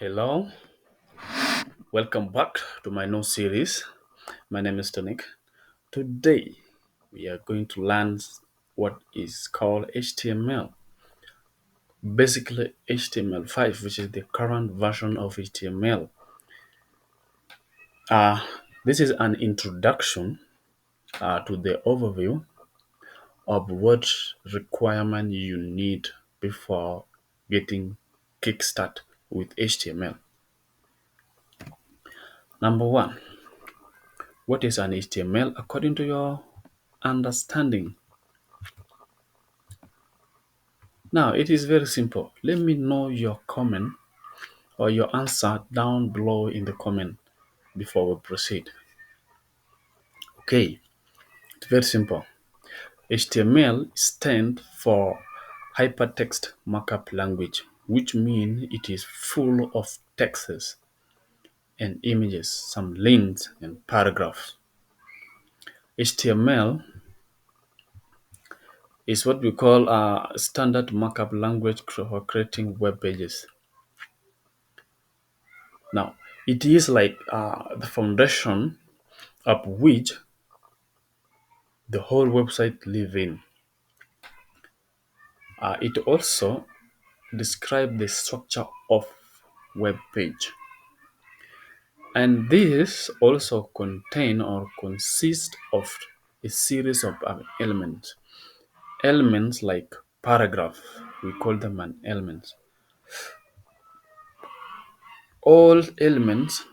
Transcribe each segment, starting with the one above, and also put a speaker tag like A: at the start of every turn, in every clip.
A: Hello, welcome back to my new series. My name is Tonic. Today we are going to learn what is called HTML. Basically, HTML5, which is the current version of HTML. Uh, this is an introduction to the overview of what requirement you need before getting kickstart with HTML. Number one, what is an HTML according to your understanding? Now, it is very simple. Let me know your comment or your answer down below in the comment before we proceed. Okay, it's very simple. HTML stands for Hypertext Markup Language, which means it is full of texts and images, some links and paragraphs. HTML is what we call a standard markup language for creating web pages. Now, it is like the foundation of which the whole website live in. It also describes the structure of web page. And this also contain or consist of a series of elements. Elements like paragraph, we call them an element. All elements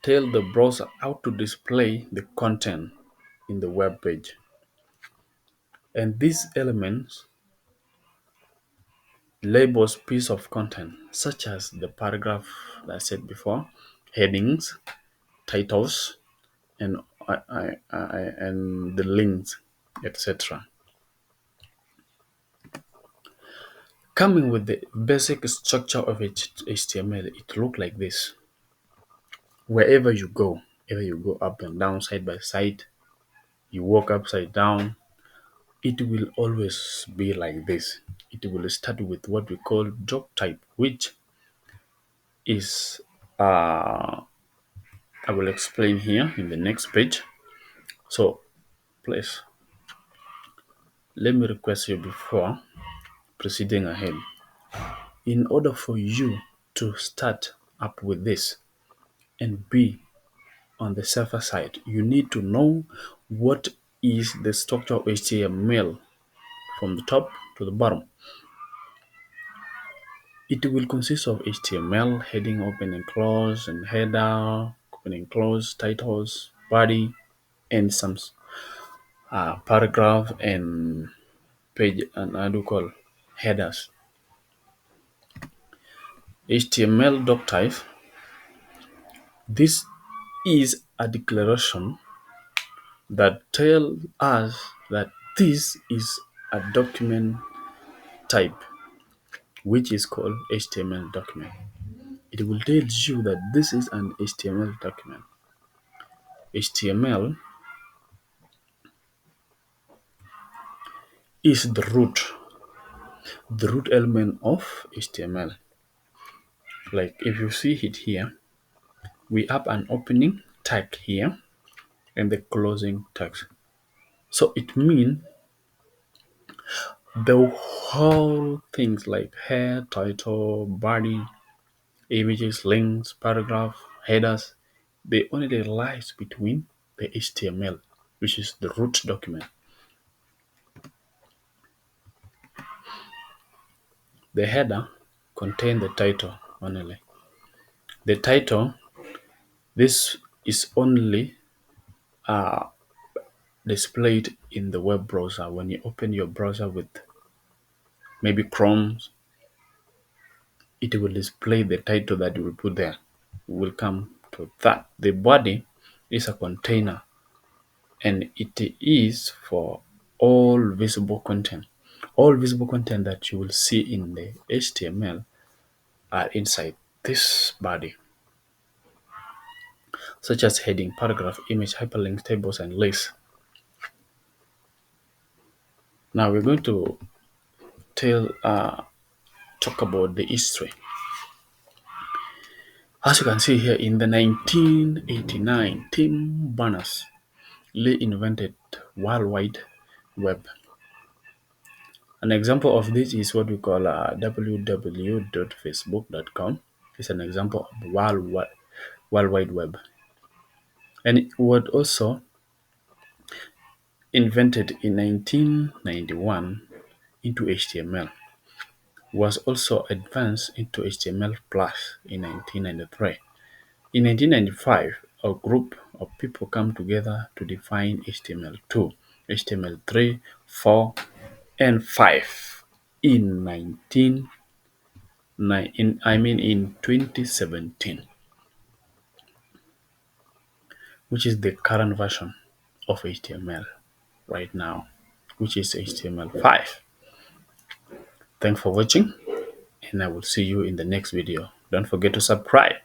A: tell the browser how to display the content in the web page. And these elements labels piece of content such as the paragraph that I said before, headings, titles, and and the links, etc. Coming with the basic structure of HTML, it look like this. Wherever you go, either you go up and down, side by side, you walk upside down, it will always be like this. It will start with what we call job type, which is I will explain here in the next page. So please let me request you before proceeding ahead. In order for you to start up with this and be on the safer side, you need to know what is the structure of HTML from the top to the bottom. It will consist of HTML, heading, open and close, and header, open and close, titles, body, and some paragraph and page, and I do call headers. HTML doc type. This is a declaration that tells us that this is a document type, which is called HTML document. It will tell you that this is an HTML document. HTML is the root element of HTML. Like if you see it here, we have an opening tag here and the closing tags. So it means the whole things like head, title, body, images, links, paragraph, headers, they only lies between the HTML, which is the root document. The header contains the title only. The title, this is only displayed in the web browser. When you open your browser with maybe Chrome, it will display the title that you will put there. We'll come to that. The body is a container and it is for all visible content. All visible content that you will see in the HTML are inside this body, such as heading, paragraph, image, hyperlinks, tables, and lists. Now we're going to talk about the history. As you can see here, in the 1989, Tim Berners-Lee invented World Wide Web. An example of this is what we call www.facebook.com. It's an example of World Wide Web. And it was also invented in 1991 into HTML. Was also advanced into HTML plus in 1993. In 1995, a group of people come together to define HTML2, HTML3, 4, and 5 in 2017, which is the current version of HTML right now, which is HTML5. Thanks for watching, and I will see you in the next video. Don't forget to subscribe.